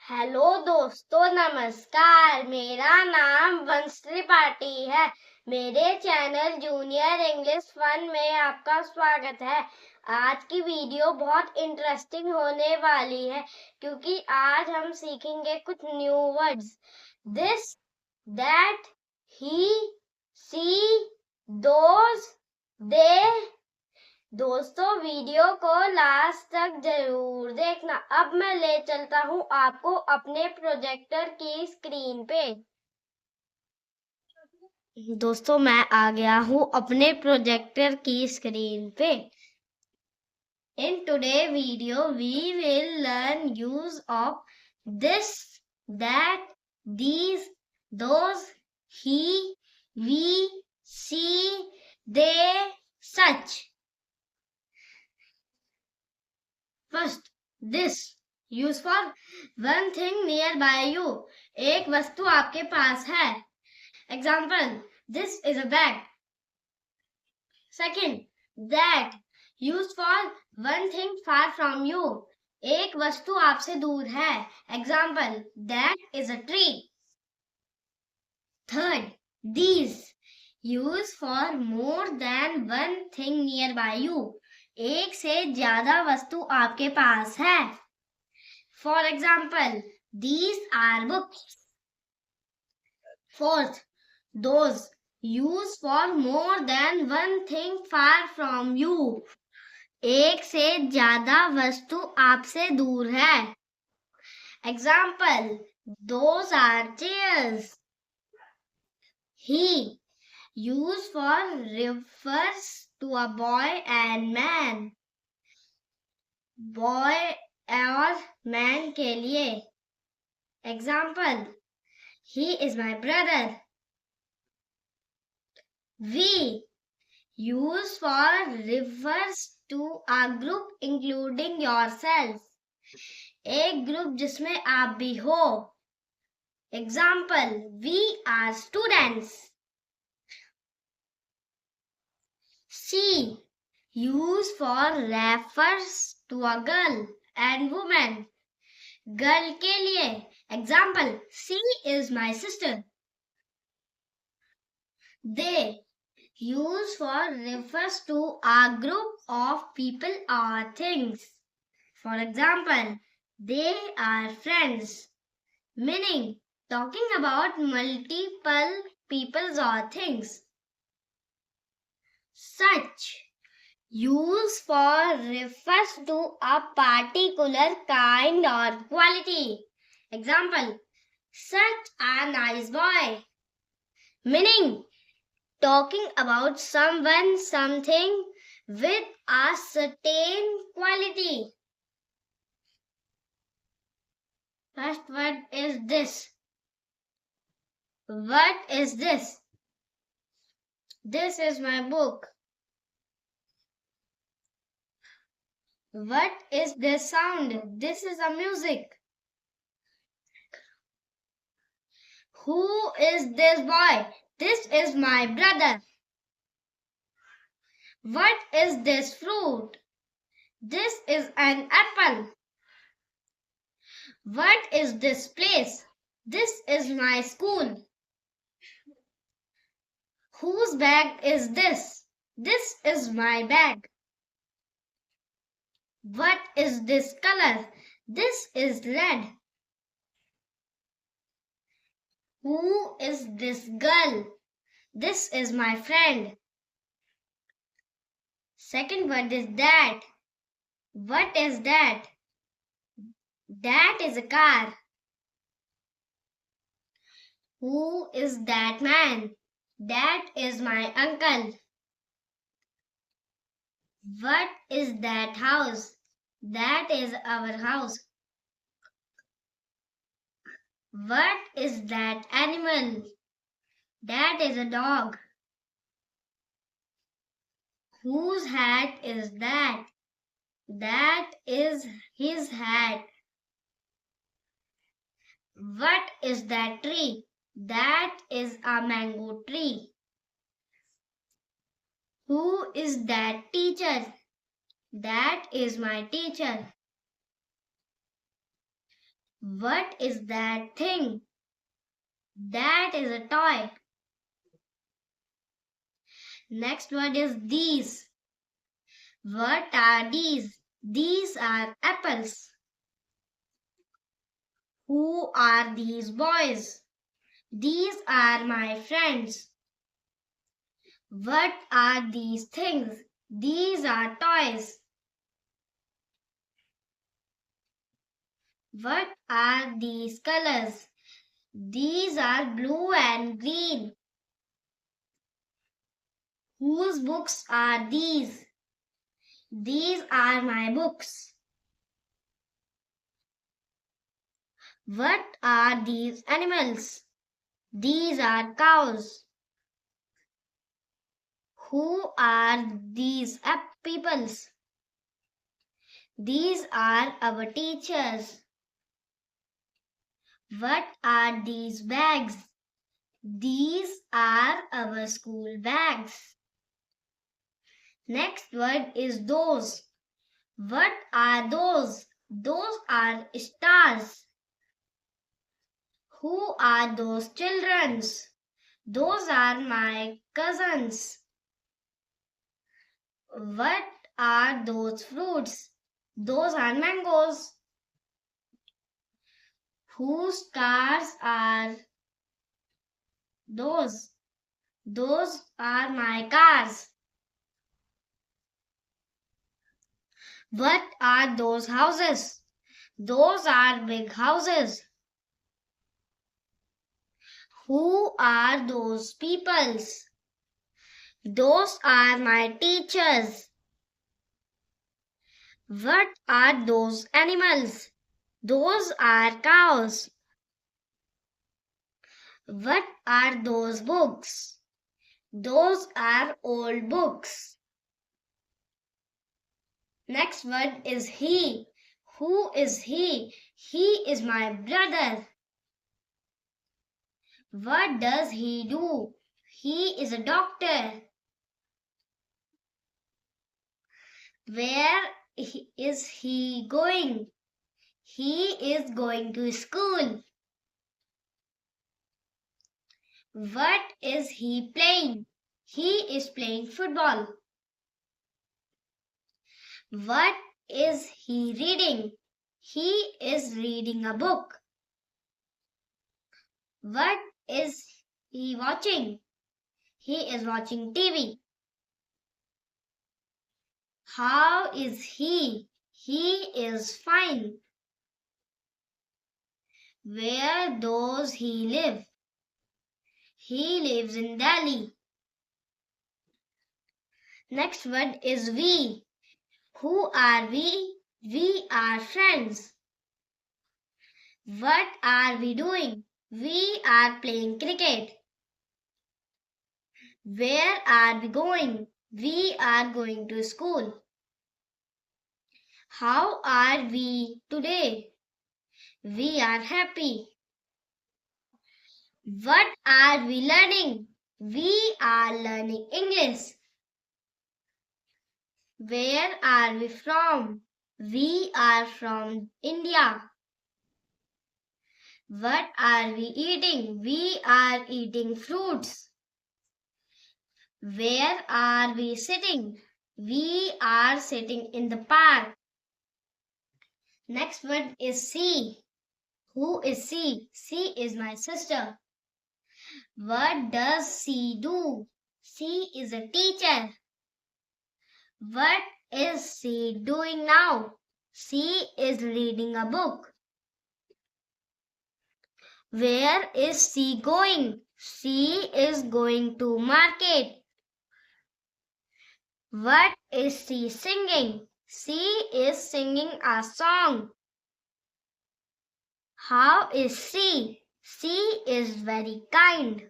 Hello दोस्तों, नमस्कार। मेरा नाम वंश त्रिपाठी है। मेरे चैनल जूनियर इंग्लिश फन में आपका स्वागत है। आज की वीडियो बहुत इंटरेस्टिंग होने वाली है क्योंकि आज हम सीखेंगे कुछ new words. This, that, he, she, those, they. दोस्तों, वीडियो को लास्ट तक जरूर देखना। अब मैं ले चलता हूँ आपको अपने प्रोजेक्टर की स्क्रीन पे। दोस्तों, मैं आ गया हूँ अपने प्रोजेक्टर की स्क्रीन पे। In today video, we will learn use of this, that, these, those, he, we, she, they, such. First, this use for one thing nearby you. एक वस्तु आपके पास है. Example, this is a bag. Second, that used for one thing far from you. एक वस्तु आपसे दूर है. Example, that is a tree. Third, these used for more than one thing nearby you. एक से ज्यादा वस्तु आपके पास है. For example, these are books. Fourth, those used for more than one thing far from you. एक से ज्यादा वस्तु आपसे दूर है. Example, those are chairs. He used for refers to a boy and man. Boy और man के लिए. Example, he is my brother. We use for refers to a group including yourself. एक ग्रुप जिसमें आप भी हो. Example, we are students. She used for refers to a girl and woman. Girl के लिए. Example, she is my sister. They used for refers to a group of people or things. For example, they are friends. Meaning, talking about multiple people or things. Such used for refers to a particular kind or quality. Example, such a nice boy. Meaning, talking about someone, something with a certain quality. First word is this. What is this? This is my book. What is this sound? This is a music. Who is this boy? This is my brother. What is this fruit? This is an apple. What is this place? This is my school. Whose bag is this? This is my bag. What is this color? This is red. Who is this girl? This is my friend. Second word is that. What is that? That is a car. Who is that man? That is my uncle. What is that house? That is our house. What is that animal? That is a dog. Whose hat is that? That is his hat. What is that tree? That is a mango tree. Who is that teacher? That is my teacher. What is that thing? That is a toy. Next word is these. What are these? These are apples. Who are these boys? These are my friends. What are these things? These are toys. What are these colors? These are blue and green. Whose books are these? These are my books. What are these animals? These are cows. Who are these peoples? These are our teachers. What are these bags? These are our school bags. Next word is those. What are those? Those are stars. Who are those children? Those are my cousins. What are those fruits? Those are mangoes. Whose cars are those? Those are my cars. What are those houses? Those are big houses. Who are those peoples? Those are my teachers. What are those animals? Those are cows. What are those books? Those are old books. Next word is he. Who is he? He is my brother. What does he do? He is a doctor. Where is he going? He is going to school. What is he playing? He is playing football. What is he reading? He is reading a book. What is he watching? He is watching TV. How is he? He is fine. Where does he live? He lives in Delhi. Next word is we. Who are we? We are friends. What are we doing? We are playing cricket. Where are we going? We are going to school. How are we today? We are happy. What are we learning? We are learning English. Where are we from? We are from India. What are we eating? We are eating fruits. Where are we sitting? We are sitting in the park. Next word is she. Who is she? She is my sister. What does she do? She is a teacher. What is she doing now? She is reading a book. Where is she going? She is going to market. What is she singing? She is singing a song. How is she? She is very kind.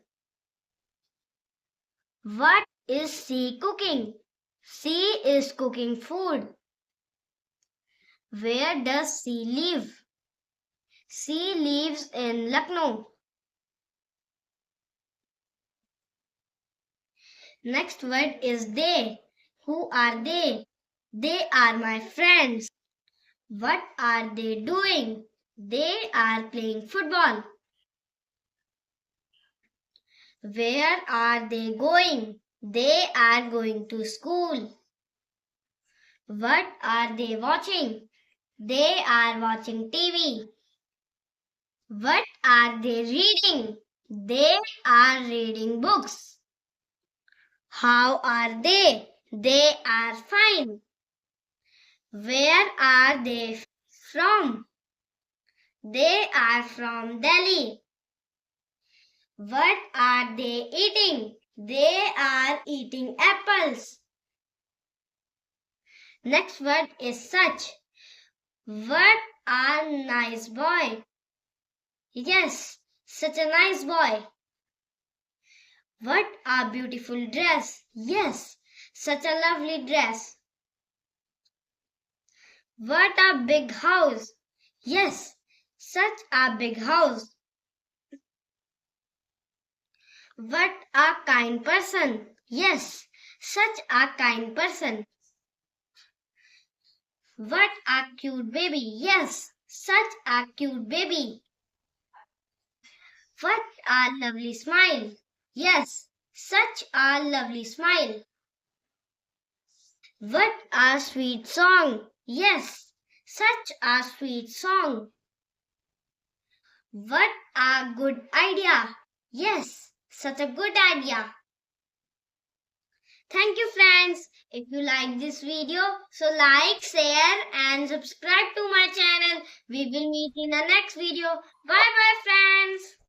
What is she cooking? She is cooking food. Where does she live? She lives in Lucknow. Next word is they. Who are they? They are my friends. What are they doing? They are playing football. Where are they going? They are going to school. What are they watching? They are watching TV. What are they reading? They are reading books. How are they? They are fine. Where are they from? They are from Delhi. What are they eating? They are eating apples. Next word is such. What a nice boy. Yes, such a nice boy. What a beautiful dress. Yes, such a lovely dress. What a big house. Yes, such a big house. What a kind person. Yes, such a kind person. What a cute baby. Yes, such a cute baby. What a lovely smile. Yes, such a lovely smile. What a sweet song. Yes, such a sweet song. What a good idea. Yes, such a good idea. Thank you friends. If you like this video, so like, share and subscribe to my channel. We will meet in the next video. Bye bye friends.